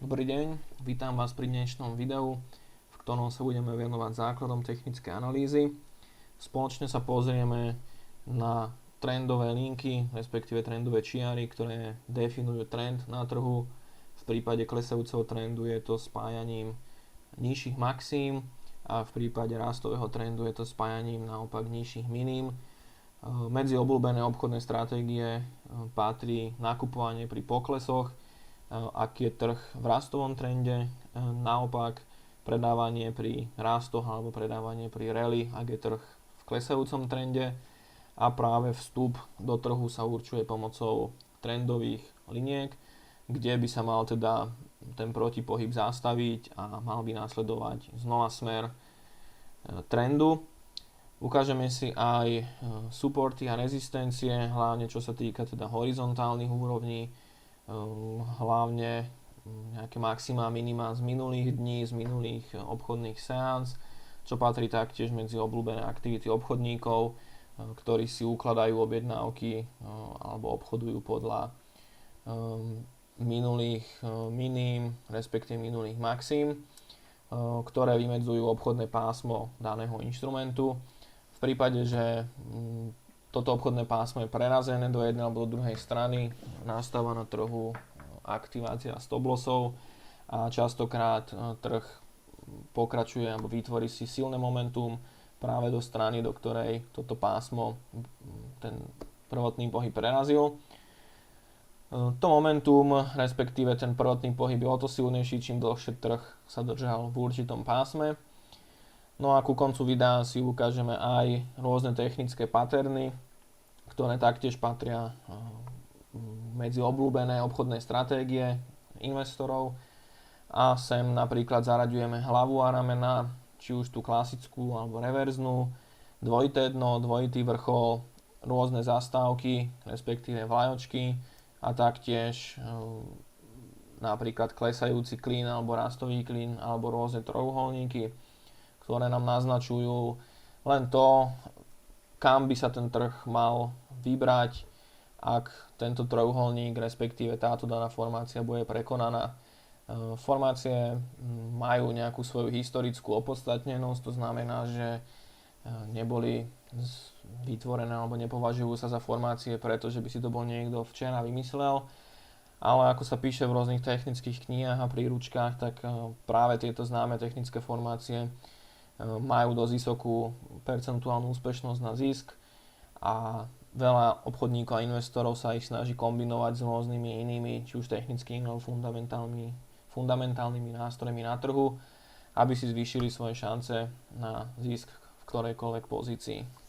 Dobrý deň, vítam vás pri dnešnom videu, v ktorom sa budeme venovať základom technickej analýzy. Spoločne sa pozrieme na trendové linky, respektíve trendové čiary, ktoré definujú trend na trhu. V prípade klesajúceho trendu je to spájaním nižších maxím a v prípade rastového trendu je to spájaním naopak nižších miním. Medzi obľúbené obchodné stratégie patrí nakupovanie pri poklesoch, ak je trh v rastovom trende, naopak predávanie pri rastoch alebo predávanie pri rally, ak je trh v klesajúcom trende, a práve vstup do trhu sa určuje pomocou trendových liniek, kde by sa mal teda ten protipohyb zastaviť a mal by následovať znova smer trendu. Ukážeme si aj supporty a rezistencie, hlavne čo sa týka teda horizontálnych úrovní, hlavne nejaké maxima a minima z minulých dní, z minulých obchodných seans, čo patrí taktiež medzi obľúbené aktivity obchodníkov, ktorí si ukladajú objednávky alebo obchodujú podľa minulých miním, respektíve minulých maxim, ktoré vymedzujú obchodné pásmo daného inštrumentu. V prípade, že toto obchodné pásmo je prerazené do jednej alebo do druhej strany, nastáva na trhu aktivácia stop lossov a častokrát trh pokračuje alebo vytvorí si silné momentum práve do strany, do ktorej toto pásmo ten prvotný pohyb prerazil. To momentum, respektíve ten prvotný pohyb je o to silnejší, čím dlhšie trh sa držal v určitom pásme. No a ku koncu videa si ukážeme aj rôzne technické paterny, ktoré taktiež patria medzi obľúbené obchodné stratégie investorov. A sem napríklad zaraďujeme hlavu a ramena, či už tú klasickú alebo reverznú, dvojité dno, dvojitý vrchol, rôzne zastávky, respektíve vlajočky a taktiež napríklad klesajúci klín alebo rastový klín alebo rôzne trojuholníky, ktoré nám naznačujú len to, kam by sa ten trh mal vybrať, ak tento trojuholník, respektíve táto daná formácia bude prekonaná. Formácie majú nejakú svoju historickú opodstatnenosť, to znamená, že neboli vytvorené alebo nepovažujú sa za formácie, pretože by si to bol niekto včera vymyslel, ale ako sa píše v rôznych technických knihách a príručkách, tak práve tieto známe technické formácie majú dosť vysokú percentuálnu úspešnosť na zisk a veľa obchodníkov a investorov sa ich snaží kombinovať s rôznymi inými, či už technickými alebo fundamentálnymi nástrojmi na trhu, aby si zvýšili svoje šance na zisk v ktorejkoľvek pozícii.